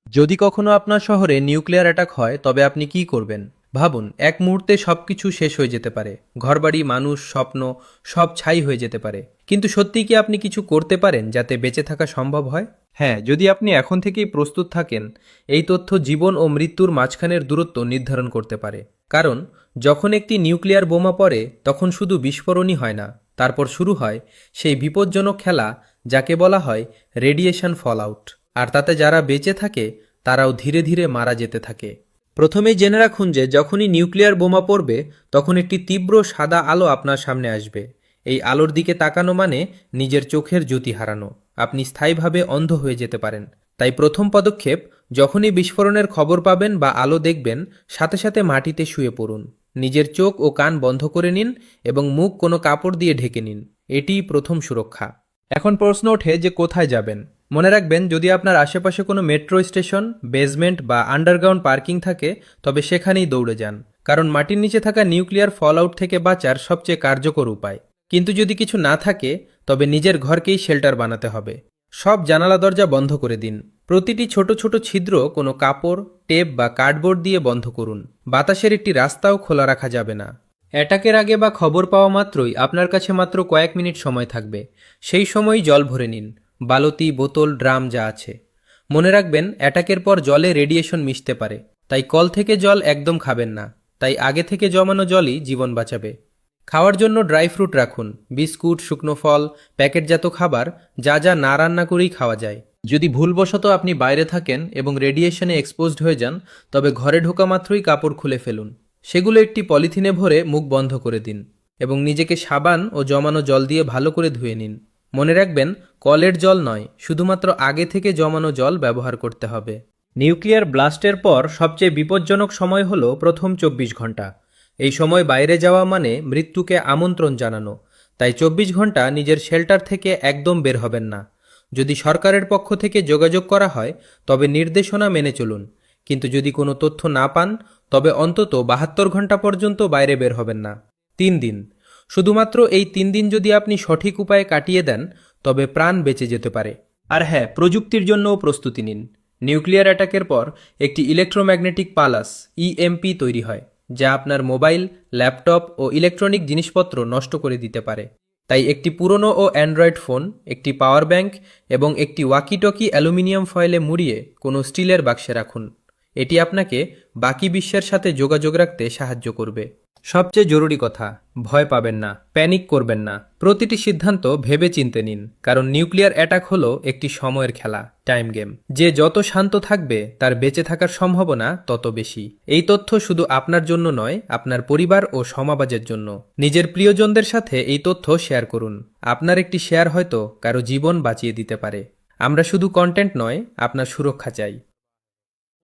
যদি কখনো আপনার শহরে নিউক্লিয়ার অ্যাটাক হয় তবে আপনি কি করবেন? ভাবুন, এক মুহূর্তে সবকিছু শেষ হয়ে যেতে পারে। ঘরবাড়ি, মানুষ, স্বপ্ন সব ছাই হয়ে যেতে পারে। কিন্তু সত্যিই কি আপনি কিছু করতে পারেন যাতে বেঁচে থাকা সম্ভব হয়? হ্যাঁ, যদি আপনি এখন থেকেই প্রস্তুত থাকেন। এই তথ্য জীবন ও মৃত্যুর মাঝখানের দূরত্ব নির্ধারণ করতে পারে। কারণ যখন একটি নিউক্লিয়ার বোমা পড়ে তখন শুধু বিস্ফোরণই হয় না, তারপর শুরু হয় সেই বিপজ্জনক খেলা যাকে বলা হয় রেডিয়েশন ফলআউট। আর তাতে যারা বেঁচে থাকে তারাও ধীরে ধীরে মারা যেতে থাকে। প্রথমেই জেনে রাখুন যে যখনই নিউক্লিয়ার বোমা পড়বে তখন একটি তীব্র সাদা আলো আপনার সামনে আসবে। এই আলোর দিকে তাকানো মানে নিজের চোখের জ্যোতি হারানো। আপনি স্থায়ীভাবে অন্ধ হয়ে যেতে পারেন। তাই প্রথম পদক্ষেপ, যখনই বিস্ফোরণের খবর পাবেন বা আলো দেখবেন, সাথে সাথে মাটিতে শুয়ে পড়ুন। নিজের চোখ ও কান বন্ধ করে নিন এবং মুখ কোনো কাপড় দিয়ে ঢেকে নিন। এটিই প্রথম সুরক্ষা। এখন প্রশ্ন ওঠে যে কোথায় যাবেন। মনে রাখবেন, যদি আপনার আশেপাশে কোনো মেট্রো স্টেশন, বেসমেন্ট বা আন্ডারগ্রাউন্ড পার্কিং থাকে তবে সেখানেই দৌড়ে যান। কারণ মাটির নিচে থাকা নিউক্লিয়ার ফলআউট থেকে বাঁচার সবচেয়ে কার্যকর উপায়। কিন্তু যদি কিছু না থাকে তবে নিজের ঘরকেই শেল্টার বানাতে হবে। সব জানালা দরজা বন্ধ করে দিন। প্রতিটি ছোট ছোট ছিদ্র কোনো কাপড়, টেপ বা কার্ডবোর্ড দিয়ে বন্ধ করুন। বাতাসের একটি রাস্তাও খোলা রাখা যাবে না। অ্যাটাকের আগে বা খবর পাওয়া মাত্রই আপনার কাছে মাত্র কয়েক মিনিট সময় থাকবে। সেই সময়ই জল ভরে নিন। বালতি, বোতল, ড্রাম যা আছে। মনে রাখবেন, অ্যাটাকের পর জলে রেডিয়েশন মিশতে পারে। তাই কল থেকে জল একদম খাবেন না। তাই আগে থেকে জমানো জলই জীবন বাঁচাবে। খাওয়ার জন্য ড্রাই ফ্রুট রাখুন। বিস্কুট, শুকনো ফল, প্যাকেটজাত খাবার যা যা না রান্না করেই খাওয়া যায়। যদি ভুলবশত আপনি বাইরে থাকেন এবং রেডিয়েশনে এক্সপোজড হয়ে যান তবে ঘরে ঢোকা মাত্রই কাপড় খুলে ফেলুন। সেগুলো একটি পলিথিনে ভরে মুখ বন্ধ করে দিন এবং নিজেকে সাবান ও জমানো জল দিয়ে ভালো করে ধুয়ে নিন। মনে রাখবেন, কলের জল নয়, শুধুমাত্র আগে থেকে জমানো জল ব্যবহার করতে হবে। নিউক্লিয়ার ব্লাস্টের পর সবচেয়ে বিপজ্জনক সময় হলো প্রথম 24 ঘন্টা। এই সময় বাইরে যাওয়া মানে মৃত্যুকে আমন্ত্রণ জানানো। তাই 24 ঘন্টা নিজের শেল্টার থেকে একদম বের হবেন না। যদি সরকারের পক্ষ থেকে যোগাযোগ করা হয় তবে নির্দেশনা মেনে চলুন। কিন্তু যদি কোনো তথ্য না পান তবে অন্তত 72 ঘন্টা পর্যন্ত বাইরে বের হবেন না। 3 দিন। শুধুমাত্র এই 3 দিন যদি আপনি সঠিক উপায়ে কাটিয়ে দেন তবে প্রাণ বেঁচে যেতে পারে। আর হ্যাঁ, প্রযুক্তির জন্যও প্রস্তুতি নিন। নিউক্লিয়ার অ্যাটাকের পর একটি ইলেকট্রোম্যাগনেটিক পালাস ইএমপি তৈরি হয়, যা আপনার মোবাইল, ল্যাপটপ ও ইলেকট্রনিক জিনিসপত্র নষ্ট করে দিতে পারে। তাই একটি পুরনো ও অ্যান্ড্রয়েড ফোন, একটি পাওয়ার ব্যাংক এবং একটি ওয়াকিটকি অ্যালুমিনিয়াম ফয়েলে মুড়িয়ে কোনো স্টিলের বাক্সে রাখুন। এটি আপনাকে বাকি বিশ্বের সাথে যোগাযোগ রাখতে সাহায্য করবে। সবচেয়ে জরুরি কথা, ভয় পাবেন না, প্যানিক করবেন না। প্রতিটি সিদ্ধান্ত ভেবে চিন্তে নিন। কারণ নিউক্লিয়ার অ্যাটাক হলো একটি সময়ের খেলা, টাইম গেম। যে যত শান্ত থাকবে তার বেঁচে থাকার সম্ভাবনা তত বেশি। এই তথ্য শুধু আপনার জন্য নয়, আপনার পরিবার ও সমাজের জন্য। নিজের প্রিয়জনদের সাথে এই তথ্য শেয়ার করুন। আপনার একটি শেয়ার হয়তো কারো জীবন বাঁচিয়ে দিতে পারে। আমরা শুধু কন্টেন্ট নয়, আপনার সুরক্ষা চাই।